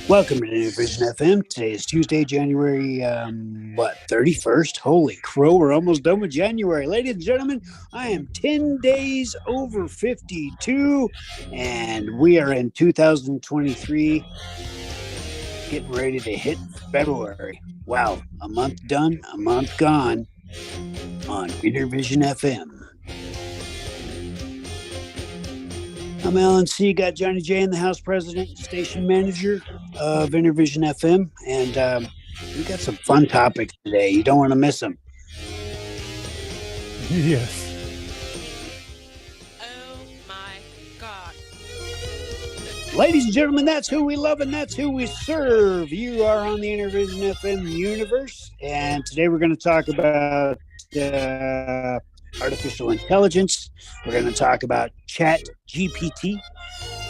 Welcome to Vision FM. Today is Tuesday, January 31st. Holy crow, we're almost done with January. Ladies and gentlemen, I am 10 days over 52, and we are in 2023, getting ready to hit February. Wow, a month done, a month gone on Vision FM. I'm Alan C. Got Johnny J in the house, president, station manager of Intervision FM, and we got some fun topics today. You don't want to miss them. Yes. Oh my God. Ladies and gentlemen, that's who we love and that's who we serve. You are on the Intervision FM universe, and today we're going to talk about artificial intelligence. We're going to talk about Chat GPT.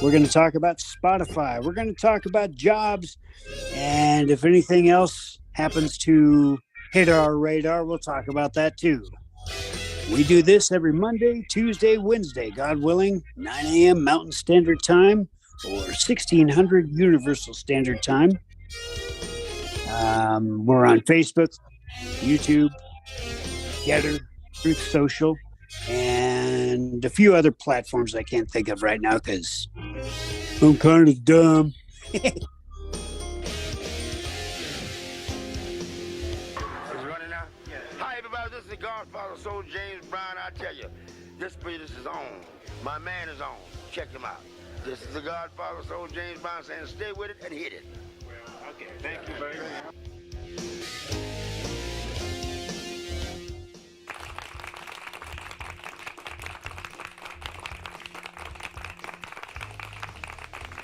We're going to talk about Spotify. We're going to talk about jobs. And if anything else happens to hit our radar, we'll talk about that too. We do this every Monday, Tuesday, Wednesday, God willing, 9 a.m. Mountain Standard Time or 1600 Universal Standard Time. We're on Facebook, YouTube, Getter, Truth Social, and a few other platforms I can't think of right now because I'm kind of dumb. Hi, everybody. This is the Godfather, Soul James Brown. I tell you, this business is on. My man is on. Check him out. This is the Godfather, Soul James Brown saying stay with it and hit it. Well, okay. Thank you very much.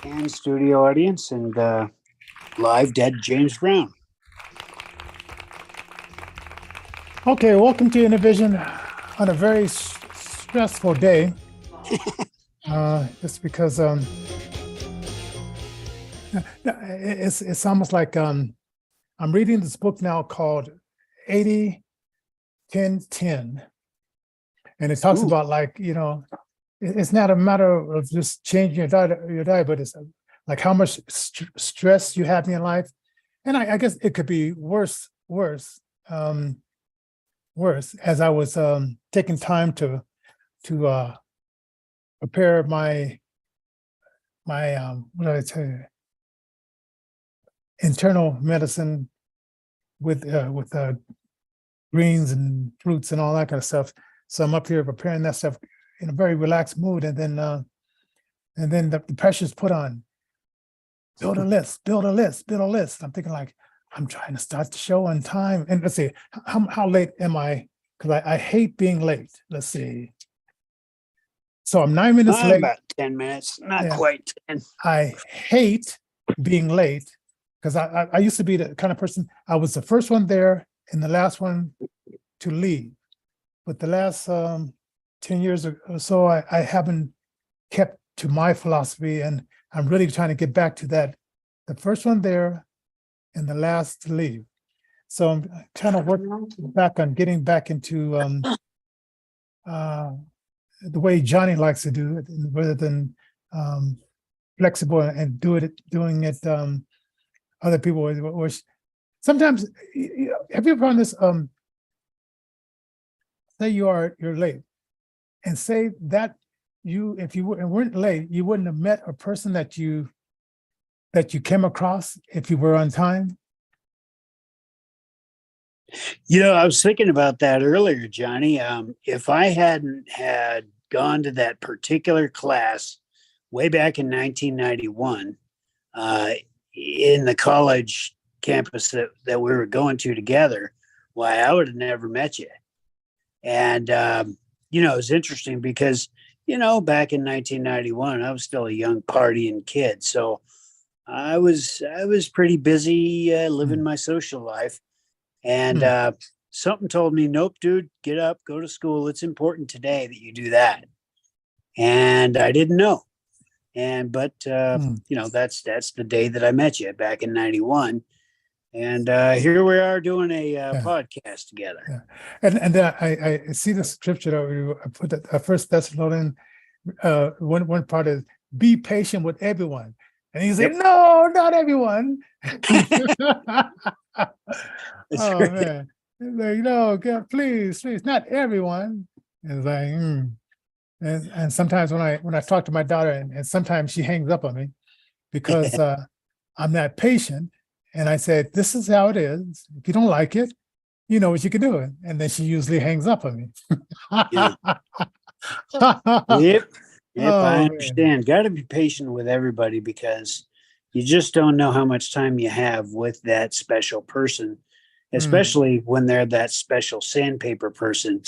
And studio audience and live dead James Brown. Okay, welcome to Intervision on a very stressful day. Just because it's almost like I'm reading this book now called 80-10-10, and it talks about it's not a matter of just changing your diet, but it's like how much stress you have in your life, and I guess it could be worse. As I was taking time to prepare my what did I tell you? Internal medicine with greens and fruits and all that kind of stuff. So I'm up here preparing that stuff in a very relaxed mood, and then the pressure's put on. Build a list. I'm thinking like, I'm trying to start the show on time. And let's see, how late am I? Because I hate being late. Let's see. So I'm 9 minutes late. About 10 minutes, not quite 10. I hate being late because I used to be the kind of person, I was the first one there and the last one to leave. But the last 10 years or so, I haven't kept to my philosophy, and I'm really trying to get back to that. The first one there and the last to leave. So I'm kind of working back on getting back into the way Johnny likes to do it, rather than flexible and doing it other people wish. Sometimes, have you ever found this? Say you're late, and say that if you weren't late, you wouldn't have met a person that you came across if you were on time. I was thinking about that earlier, Johnny. If I hadn't had gone to that particular class way back in 1991 in the college campus that we were going to together, why, I would have never met you. And, it was interesting because, back in 1991, I was still a young partying kid. So I was pretty busy living my social life. And something told me, nope, dude, get up, go to school. It's important today that you do that. And I didn't know. But that's the day that I met you back in 91. And here we are doing a podcast together. Yeah. And then I see the scripture that I put First Thessalonians, one part is be patient with everyone. And he's like, no, not everyone. That's Oh right. man. He's like, no, God, please, not everyone. And it's like, And sometimes when I talk to my daughter, and sometimes she hangs up on me because I'm not patient. And I said, this is how it is. If you don't like it, you know what you can do. And then she usually hangs up on me. Yeah. Yep. Yep. Oh, I man. understand. Got to be patient with everybody because you just don't know how much time you have with that special person, especially when they're that special sandpaper person.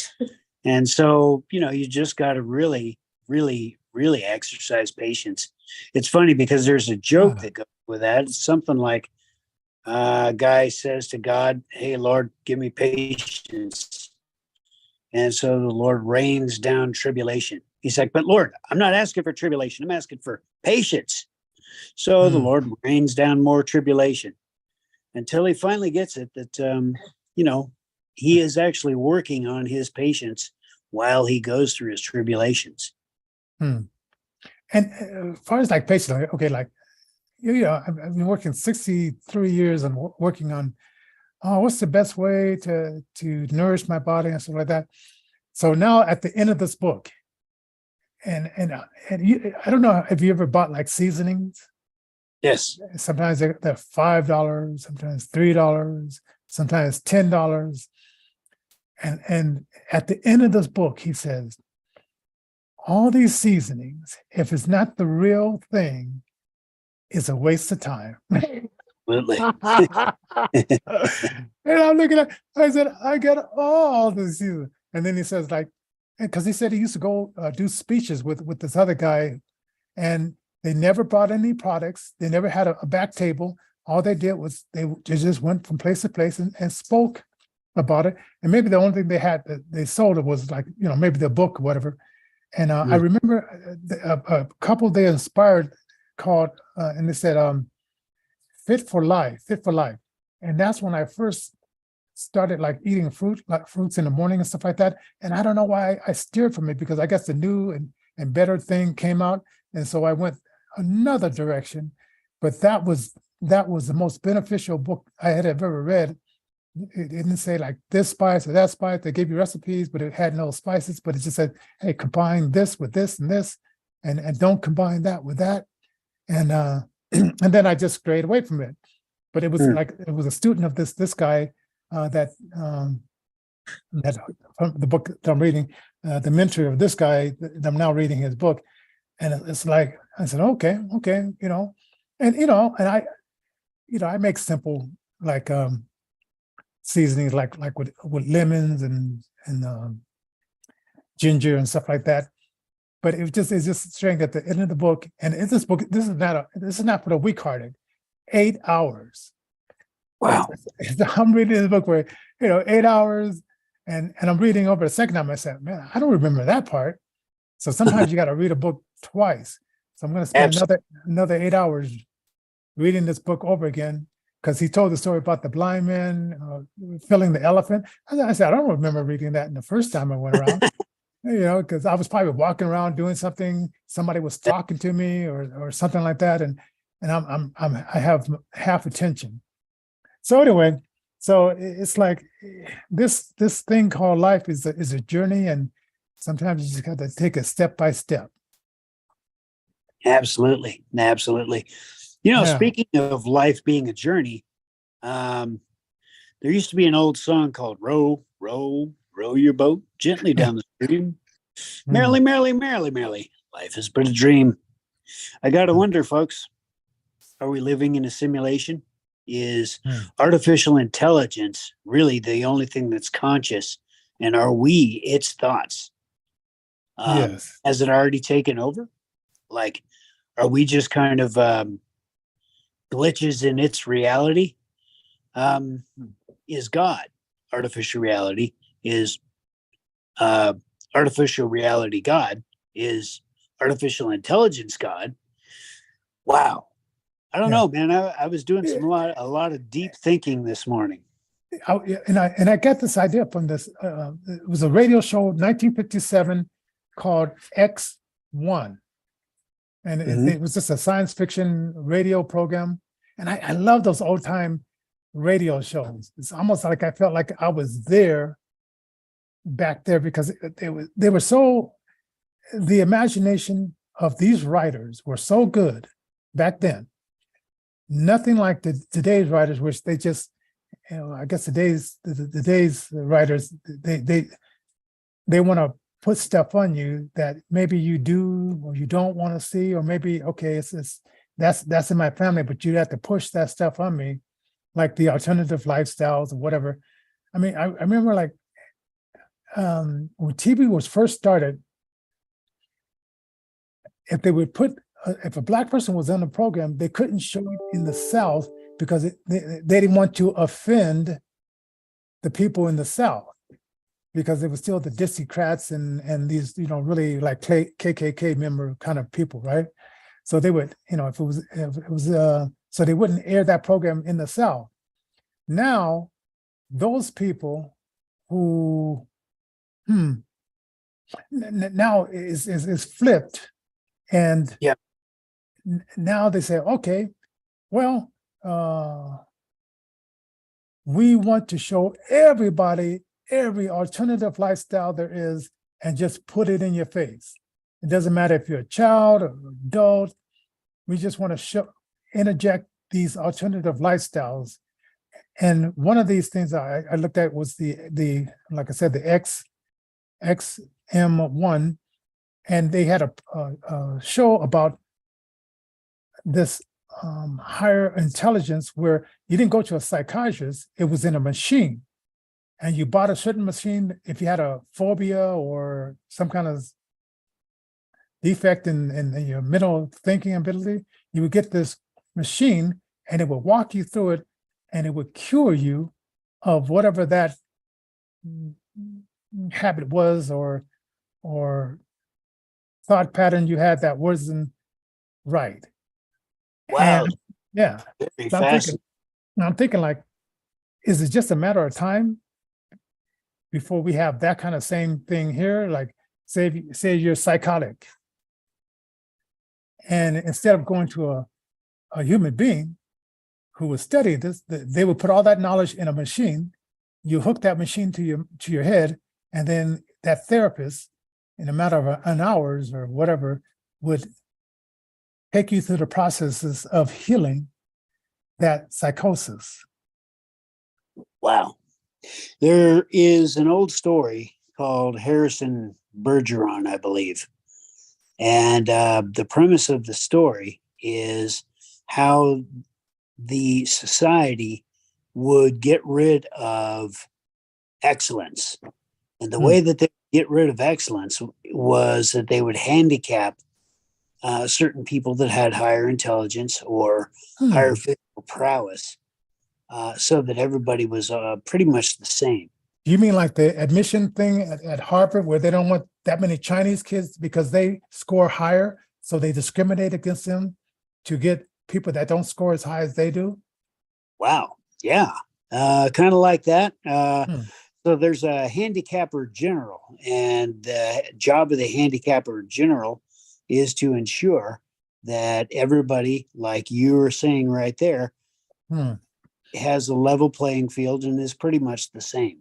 And so, you just got to really, really, really exercise patience. It's funny because there's a joke that goes with that. It's something like a guy says to God, "Hey, Lord, give me patience." And so the Lord rains down tribulation. He's like, "But Lord, I'm not asking for tribulation. I'm asking for patience." So the Lord rains down more tribulation until he finally gets it that, he is actually working on his patience while he goes through his tribulations. And as far as like patience, okay, like, I've been working 63 years and working on, what's the best way to nourish my body and stuff like that. So now at the end of this book, and I don't know if you ever bought like seasonings. Yes. Sometimes they're $5, sometimes $3, sometimes $10. And at the end of this book, he says, all these seasonings, if it's not the real thing, is a waste of time. Absolutely. And I'm looking at, I said, I got all the seasonings. And then he says, like, because he said he used to go do speeches with this other guy, and they never brought any products. They never had a back table. All they did was they just went from place to place and spoke about it. And maybe the only thing they had that they sold it was like, maybe the book or whatever. And I remember a couple they inspired called, and they said, Fit for Life. And that's when I first started like eating fruits in the morning and stuff like that. And I don't know why I steered from it, because I guess the new and better thing came out. And so I went another direction. But that was the most beneficial book I had ever read. It didn't say like this spice or that spice. They gave you recipes, but it had no spices. But it just said, hey, combine this with this and this, and don't combine that with that. And and then I just strayed away from it. But it was like it was a student of this guy that from the book that I'm reading, the mentor of this guy that I'm now reading his book, and it's like I said, okay, and I make simple like seasonings like with lemons and ginger and stuff like that. But it's just showing at the end of the book, and in this book, this is not for the weak-hearted. 8 hours. Wow. I'm reading this book where 8 hours, and I'm reading over the second time. I said, man, I don't remember that part. So sometimes you got to read a book twice. So I'm going to spend another 8 hours reading this book over again, because he told the story about the blind man filling the elephant. I said, I don't remember reading that in the first time I went around. Because I was probably walking around doing something. Somebody was talking to me or something like that, and I have half attention. So anyway, so it's like this thing called life is a journey, and sometimes you just got to take it step by step. Absolutely. Speaking of life being a journey, there used to be an old song called "Row, Row, Row Your Boat Gently Down the Stream. Merrily, merrily, merrily, merrily. Life is but a dream." I got to wonder, folks, are we living in a simulation? Is artificial intelligence really the only thing that's conscious? And are we its thoughts? Yes. Has it already taken over? Like, are we just kind of glitches in its reality? Is God artificial reality? Is artificial reality God? Is artificial intelligence God? Wow. I don't know, man. I was doing a lot of deep thinking this morning. I got this idea from this. It was a radio show, 1957, called X1. And Mhm. it was just a science fiction radio program. And I love those old time radio shows. It's almost like I felt like I was there back there because they were so, the imagination of these writers were so good back then. Nothing like today's writers, which they just, I guess today's writers, they want to put stuff on you that maybe you do or you don't want to see, or maybe, okay, it's that's in my family, but you have to push that stuff on me, like the alternative lifestyles or whatever. I mean, I remember like when TV was first started, if they would put, if a Black person was on the program, they couldn't show it in the South because they didn't want to offend the people in the South, because it was still the Dixiecrats and these, really like KKK member kind of people, right? So they would, if it was, so they wouldn't air that program in the South. Now, those people who, now is flipped, and Yeah. Now they say, okay, well, we want to show everybody every alternative lifestyle there is and just put it in your face. It doesn't matter if you're a child or adult. We just want to interject these alternative lifestyles. And one of these things I looked at was the like I said, the XM1, and they had a show about this higher intelligence where you didn't go to a psychiatrist, it was in a machine. And you bought a certain machine, if you had a phobia or some kind of defect in your mental thinking ability, you would get this machine and it would walk you through it, and it would cure you of whatever that habit was or thought pattern you had that wasn't right. Wow. And yeah. Very So fascinating. I'm thinking like, is it just a matter of time before we have that kind of same thing here? Like, say you're psychotic, and instead of going to a human being who would study this, they would put all that knowledge in a machine. You hook that machine to your head, and then that therapist, in a matter of an hours or whatever, would take you through the processes of healing that psychosis. Wow. There is an old story called Harrison Bergeron, I believe. And the premise of the story is how the society would get rid of excellence. And the way that they get rid of excellence was that they would handicap certain people that had higher intelligence or higher physical prowess, so that everybody was pretty much the same. You mean like the admission thing at Harvard, where they don't want that many Chinese kids because they score higher, so they discriminate against them to get people that don't score as high as they do? Wow. Yeah. Kind of like that. So there's a handicapper general, and the job of the handicapper general is to ensure that everybody, like you were saying right there, has a level playing field and is pretty much the same.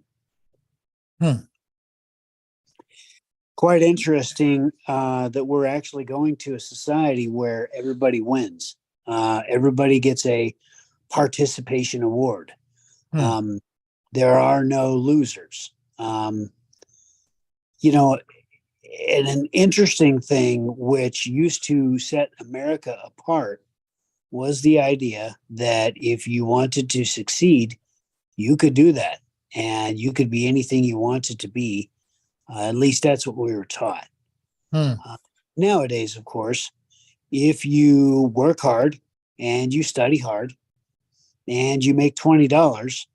Quite interesting that we're actually going to a society where everybody wins. Everybody gets a participation award. There are no losers. And an interesting thing which used to set America apart was the idea that if you wanted to succeed, you could do that, and you could be anything you wanted to be. At least that's what we were taught. Nowadays, of course, if you work hard and you study hard and you make $20,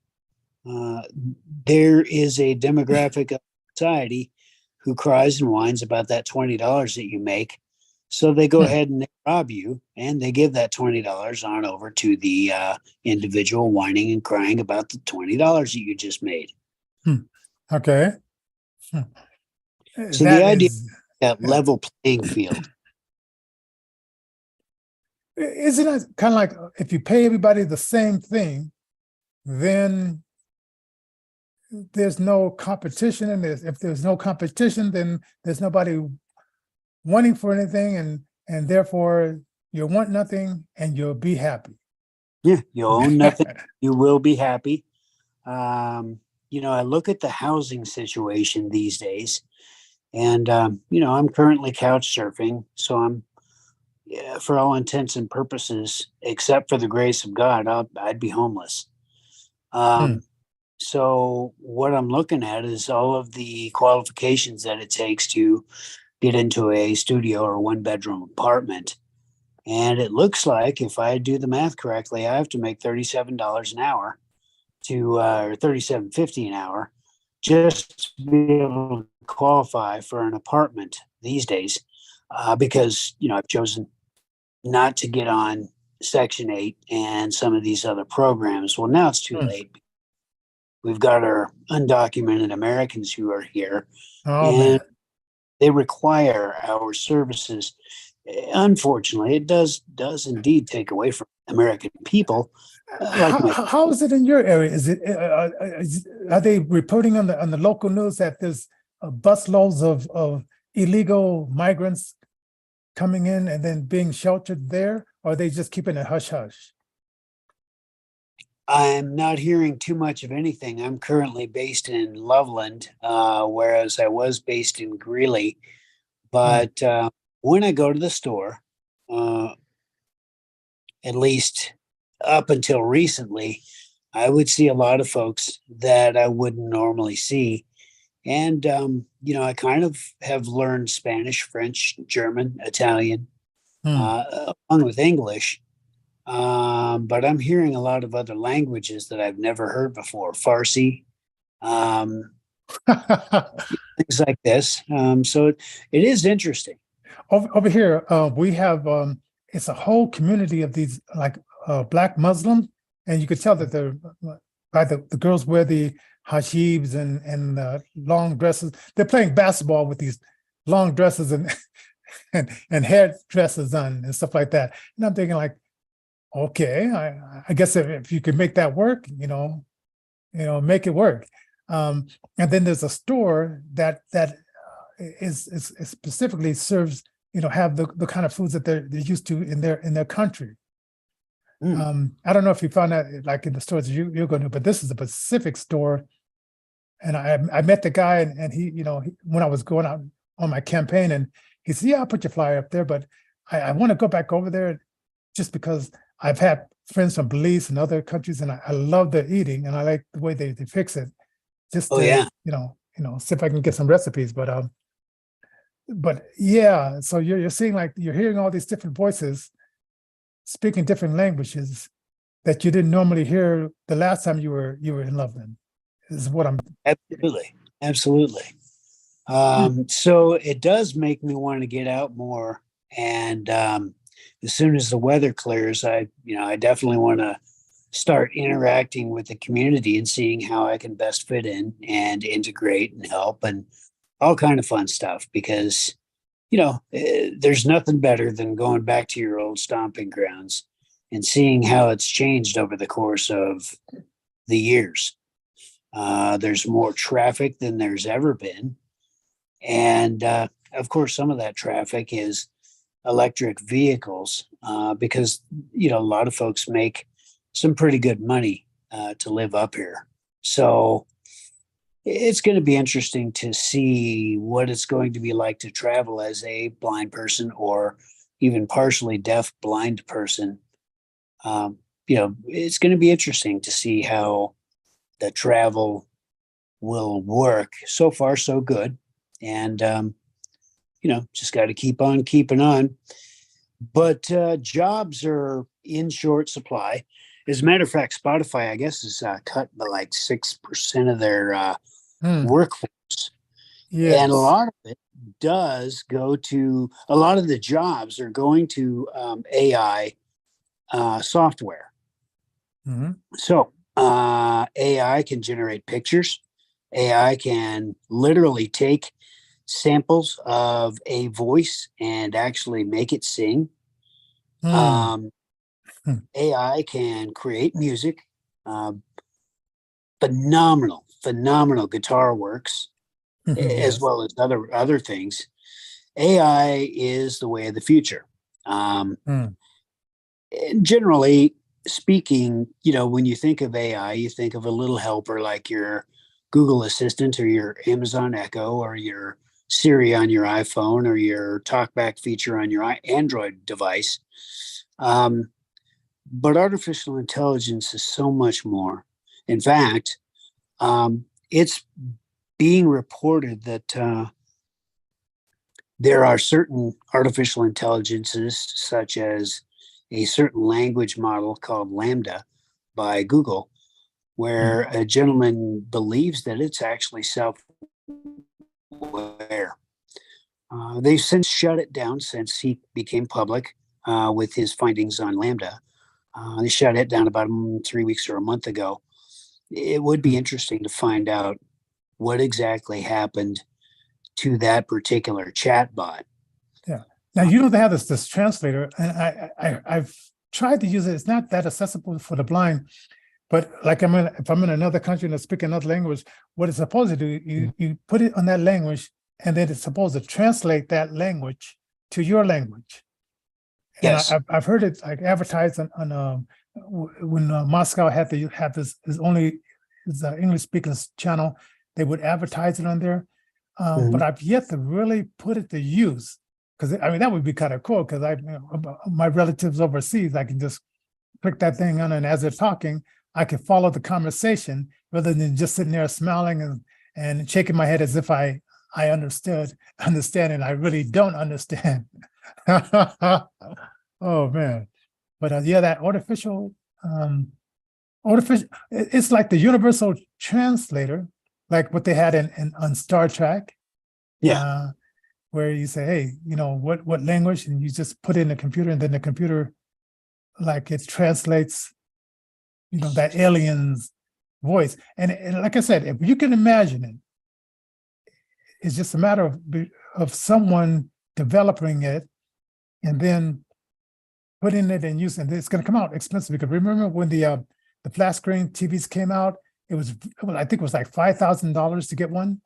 there is a demographic of society who cries and whines about that $20 that you make. So they go ahead and they rob you, and they give that $20 on over to the individual whining and crying about the $20 that you just made. Okay. So the idea of that level playing field. Isn't it kind of like if you pay everybody the same thing, then there's no competition, and if there's no competition, then there's nobody wanting for anything, and therefore you want nothing and you'll be happy. Yeah, you own nothing, you will be happy. I look at the housing situation these days, and I'm currently couch surfing, so I'm, yeah, for all intents and purposes, except for the grace of God, I'd be homeless. Hmm. So what I'm looking at is all of the qualifications that it takes to get into a studio or one bedroom apartment. And it looks like, if I do the math correctly, I have to make $37 an hour or $37.50 an hour just to be able to qualify for an apartment these days. Because I've chosen not to get on Section 8 and some of these other programs. Well, now it's too Hmm. late. We've got our undocumented Americans who are here, Oh and man. they require our services. Unfortunately, it does indeed take away from American people, like my. How is it in your area? Is it are they reporting on the local news that there's busloads of illegal migrants coming in and then being sheltered there, or are they just keeping it hush hush? I'm not hearing too much of anything. I'm currently based in Loveland, whereas I was based in Greeley. Hmm. But when I go to the store, uh, at least up until recently, I would see a lot of folks that I wouldn't normally see. And, I kind of have learned Spanish, French, German, Italian, Hmm. along with English. But I'm hearing a lot of other languages that I've never heard before, Farsi, um, things like this. So it is interesting. Over here, we have it's a whole community of these like black Muslims, and you could tell that they're by the girls wear the hijabs and long dresses. They're playing basketball with these long dresses and and hair dresses on and stuff like that. And I'm thinking like, okay, I guess if you could make that work, make it work. And then there's a store that is specifically serves, have the kind of foods that they're used to in their country. Mm. I don't know if you found that like in the stores you're going to, but this is a Pacific store. And I met the guy, and he, when I was going out on my campaign, and he said, "Yeah, I'll put your flyer up there, but I want to go back over there just because I've had friends from Belize and other countries, and I love their eating, and I like the way they fix it. Just Oh, to, yeah. see if I can get some recipes." But yeah, so you're seeing, like, you're hearing all these different voices speaking different languages that you didn't normally hear the last time you were in Loveland, is what I'm. Absolutely. Absolutely. So it does make me want to get out more. And as soon as the weather clears, I definitely want to start interacting with the community and seeing how I can best fit in and integrate and help and all kind of fun stuff, because there's nothing better than going back to your old stomping grounds and seeing how it's changed over the course of the years. There's more traffic than there's ever been. And of course, some of that traffic is electric vehicles, because, a lot of folks make some pretty good money to live up here. So it's going to be interesting to see what it's going to be like to travel as a blind person or even partially deaf blind person. It's going to be interesting to see how the travel will work. So far, so good. And, just got to keep on keeping on. But jobs are in short supply. As a matter of fact, Spotify, I guess, is cut by like 6% of their workforce. And a Yes. lot of it does go to, a lot of the jobs are going to AI software. Mm-hmm. So AI can generate pictures. AI can literally take samples of a voice and actually make it sing. Um, Hmm. AI can create music, uh, phenomenal guitar works, as Yes. well as other things. AI is the way of the future. Hmm. And generally speaking, when you think of AI, you think of a little helper like your Google Assistant or your Amazon Echo or your Siri on your iPhone or your TalkBack feature on your Android device. Um, but artificial intelligence is so much more. In fact, it's being reported that there are certain artificial intelligences, such as a certain language model called Lambda by Google, Hmm. where a gentleman believes that it's actually self aware. They've since shut it down since he became public with his findings on Lambda. They shut it down about 3 weeks or a month ago. It would be Hmm. interesting to find out what exactly happened to that particular chat bot. Yeah. Now they have this translator, and I've tried to use it. It's not that accessible for the blind, but like if I'm in another country and I speak another language, what it's supposed to do, you put it on that language, and then it's supposed to translate that language to your language. And Yes. I've heard it like advertised on when Moscow had to have his only his English speaking channel, they would advertise it on there. But Mhm. I've yet to really put it to use, because I mean that would be kind of cool, because my relatives overseas, I can just click that thing on, and as they're talking, I can follow the conversation rather than just sitting there smiling and shaking my head as if I understand, and I really don't understand. Oh man. But yeah, that it's like the universal translator, like what they had in on Star Trek, Yeah. uh, where you say, hey, what language, and you just put in the computer, and then the computer, like, it translates, that alien's voice. And like I said, if you can imagine it, it's just a matter of someone developing it and then putting it in use, and it's going to come out expensive. Because remember when the flat screen TVs came out, I think it was like $5,000 to get one,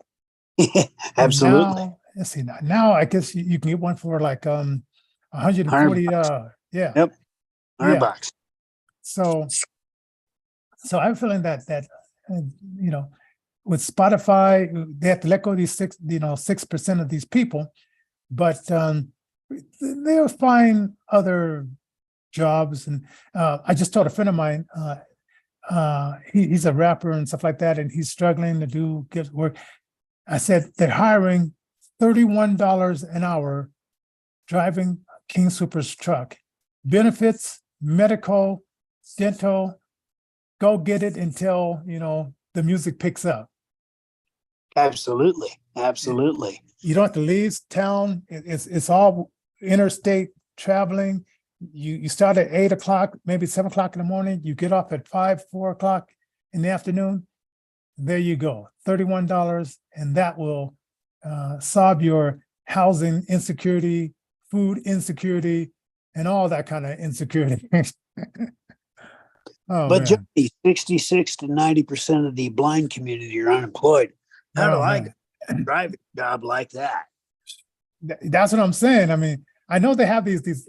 and Absolutely. now let's see, now I guess you can get one for like 100 140. bucks. Yeah, Yep. 100 yeah. bucks. So I'm feeling that uh, you know with Spotify, they have to let go of these 6% of these people, but they'll find other jobs. And I just told a friend of mine, he's a rapper and stuff like that, and he's struggling to get work. I said they're hiring $31 an hour driving King Super's truck, benefits, medical, dental. Go get it until the music picks up. Absolutely. Absolutely. You don't have to leave town. It's all interstate traveling. You start at 8 o'clock, maybe 7 o'clock in the morning. You get off at 5, 4 o'clock in the afternoon. There you go, $31, and that will solve your housing insecurity, food insecurity, and all that kind of insecurity. Oh But man, Johnny, 66 to 90% of the blind community are unemployed. How do oh I get man. a driving job like that? That's what I'm saying. I mean, I know they have these.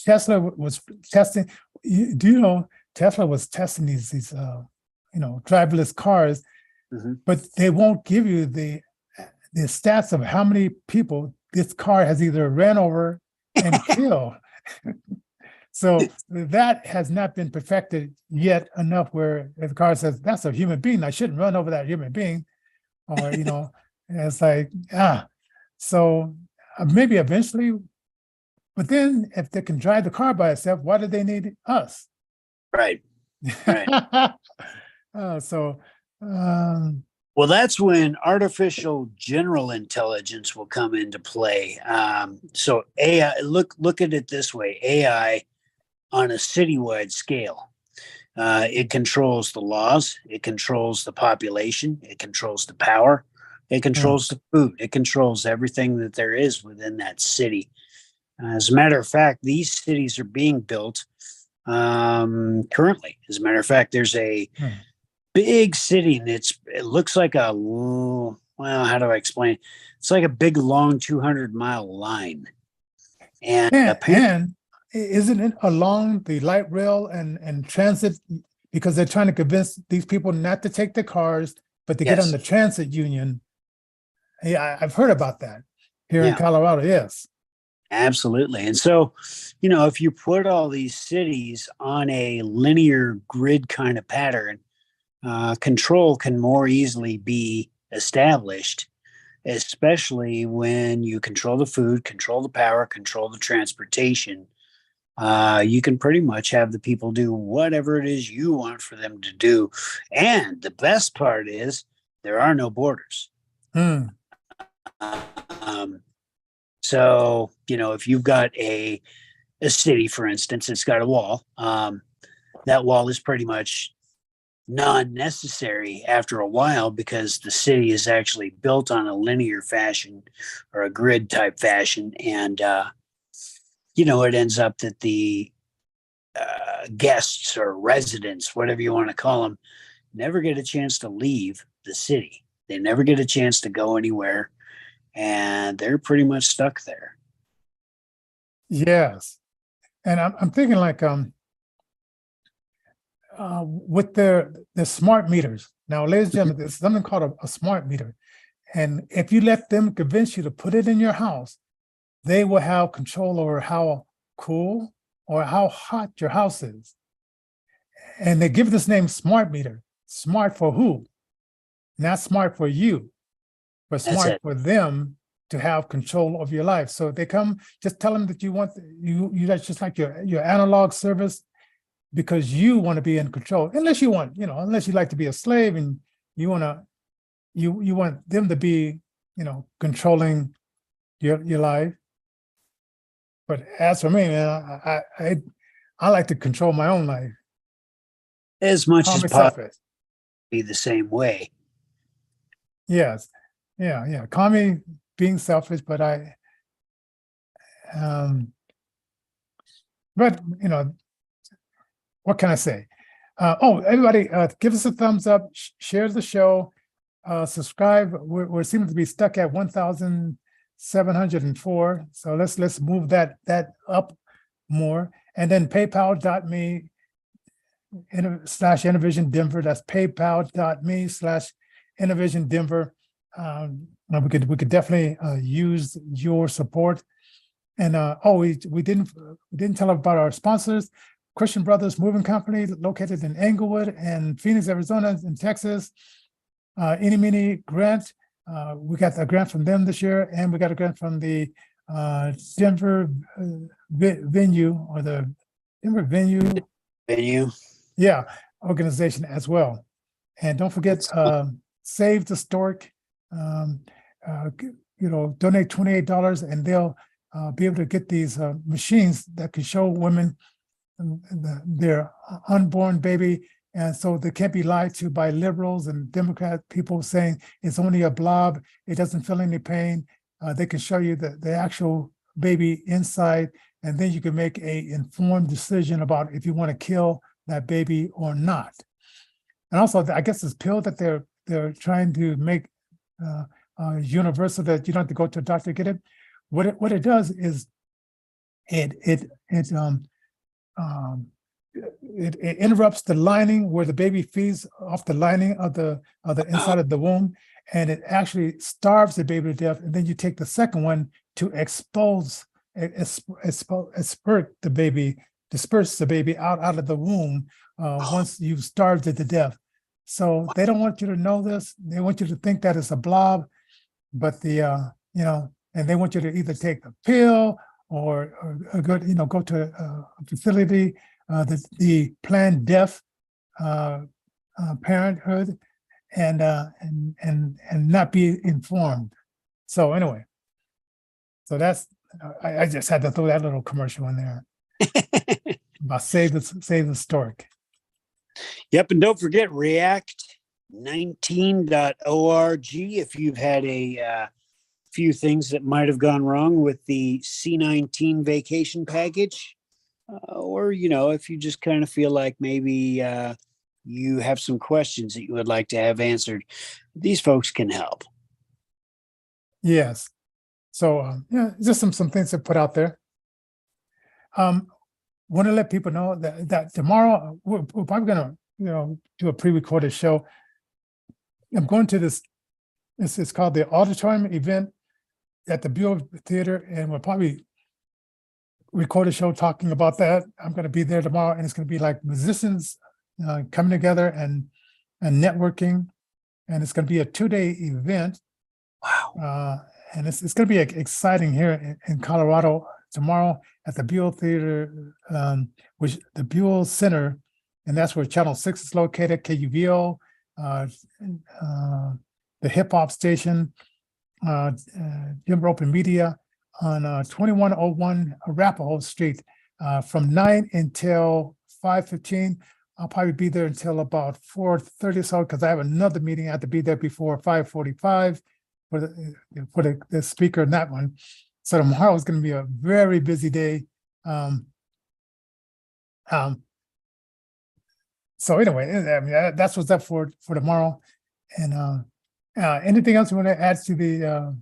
Tesla was testing. Do you know Tesla was testing these driverless cars, Mhm. but they won't give you the stats of how many people this car has either ran over and killed. So that has not been perfected yet enough where if the car says that's a human being, I shouldn't run over that human being, or it's like so maybe eventually. But then if they can drive the car by itself, why do they need us? Right. Right. So um, Well, that's when artificial general intelligence will come into play. So AI, look at it this way: AI on a citywide scale. It controls the laws, it controls the population, it controls the power, it mm, controls the food, it controls everything that there is within that city. As a matter of fact, these cities are being built currently. As a matter of fact, there's a big city, and it looks like well, how do I explain it? It's like a big, long 200-mile line. And And isn't it along the light rail and transit? Because they're trying to convince these people not to take the cars, but to get on the transit union. Yeah, I've heard about that here in Colorado. Yes. Absolutely. And so, if you put all these cities on a linear grid kind of pattern, control can more easily be established, especially when you control the food, control the power, control the transportation. You can pretty much have the people do whatever it is you want for them to do. And the best part is there are no borders. So, if you've got a city, for instance, it's got a wall, that wall is pretty much non-necessary after a while because the city is actually built on a linear fashion or a grid type fashion. And, it ends up that the guests or residents, whatever you want to call them, never get a chance to leave the city. They never get a chance to go anywhere. And they're pretty much stuck there. Yes. And I'm thinking like with the smart meters. Now, ladies and gentlemen, there's something called a smart meter. And if you let them convince you to put it in your house, they will have control over how cool or how hot your house is. And they give this name smart meter. Smart for who? Not smart for you, but smart for them to have control of your life. So they come, just tell them that you want, that's just like your analog service, because you want to be in control. Unless you want, unless you like to be a slave and you want them to be, controlling your life. But as for me, man, I like to control my own life. As much as possible, be the same way. Yes. Yeah. Call me being selfish, but but what can I say? Everybody, give us a thumbs up, share the show, subscribe. We're seeming to be stuck at 1,704. So let's move that up more. And then paypal.me/Innovision Denver. That's paypal.me/Innovision Denver. We could definitely use your support. And we didn't tell about our sponsors. Christian Brothers Moving Company, located in Englewood and Phoenix, Arizona, in Texas. Any Mini grant. We got a grant from them this year, and we got a grant from the Denver venue or the Denver venue. Yeah, organization as well. And don't forget, Save the Stork. Donate $28, and they'll be able to get these machines that can show women their unborn baby, and so they can't be lied to by liberals and Democrat people saying it's only a blob, it doesn't feel any pain. They can show you the actual baby inside, and then you can make a informed decision about if you want to kill that baby or not. And also, I guess this pill that they're trying to make universal, that you don't have to go to a doctor to get it. What it does is it interrupts the lining where the baby feeds off the lining of the inside of the womb, and it actually starves the baby to death. And then you take the second one to disperse the baby out of the womb once you've starved it to death. So they don't want you to know this. They want you to think that it's a blob, but and they want you to either take the pill or go to a facility, the Planned Deaf Parenthood, and not be informed. So anyway, so that's I just had to throw that little commercial in there about save the stork. Yep, and don't forget React19.org if you've few things that might have gone wrong with the C19 vacation package, or, if you just kind of feel like maybe you have some questions that you would like to have answered, these folks can help. Yes. So yeah, just some things to put out there. Want to let people know that tomorrow we're probably gonna do a pre-recorded show. I'm going to this. This is called the Auditorium event at the Buell Theater, and we'll probably record a show talking about that. I'm going to be there tomorrow, and it's going to be like musicians coming together and networking, and it's going to be a 2-day event. Wow. And it's going to be exciting here in Colorado tomorrow at the Buell Theater, which the Buell Center, and that's where Channel 6 is located, KUVO, the hip hop station, Denver Open Media on 2101 Arapahoe Street from 9 until 5:15. I'll probably be there until about 4:30 or so because I have another meeting. I have to be there before 5:45 for the speaker in that one. So tomorrow is going to be a very busy day. So anyway, I mean, that's what's up for tomorrow. And anything else you want to add to the?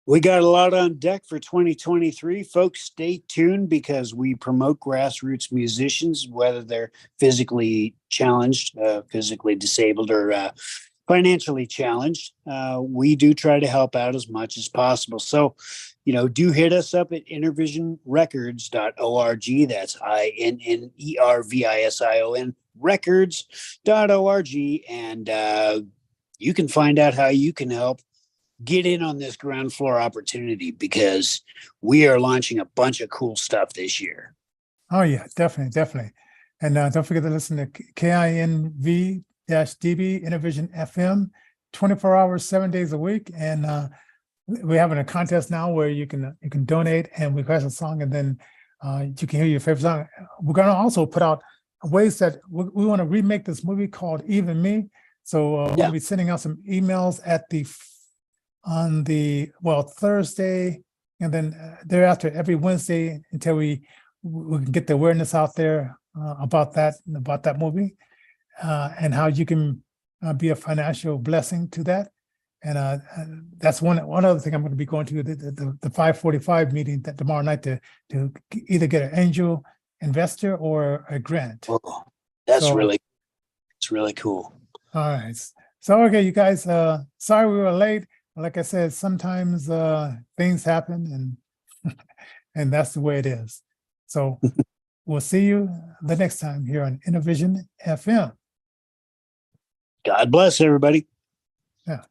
We got a lot on deck for 2023. Folks, stay tuned because we promote grassroots musicians, whether they're physically challenged, physically disabled, or financially challenged. We do try to help out as much as possible. So, do hit us up at innervisionrecords.org. That's INNERVISION records.org. And you can find out how you can help get in on this ground floor opportunity because we are launching a bunch of cool stuff this year. Oh yeah, definitely. And don't forget to listen to KINV-DB Innervision FM 24 hours, 7 days a week. And we're having a contest now where you can donate and request a song, and then you can hear your favorite song. We're going to also put out ways that we want to remake this movie called Even Me. So we'll be sending out some emails on Thursday, and then thereafter every Wednesday until we can get the awareness out there about that movie, and how you can be a financial blessing to that. And that's one other thing I'm going to be going to the 545 meeting that tomorrow night to either get an angel investor or a grant. Oh, it's really cool. All right. So okay, you guys, sorry we were late. Like I said, sometimes things happen and that's the way it is. So we'll see you the next time here on Innervision FM. God bless everybody. Yeah.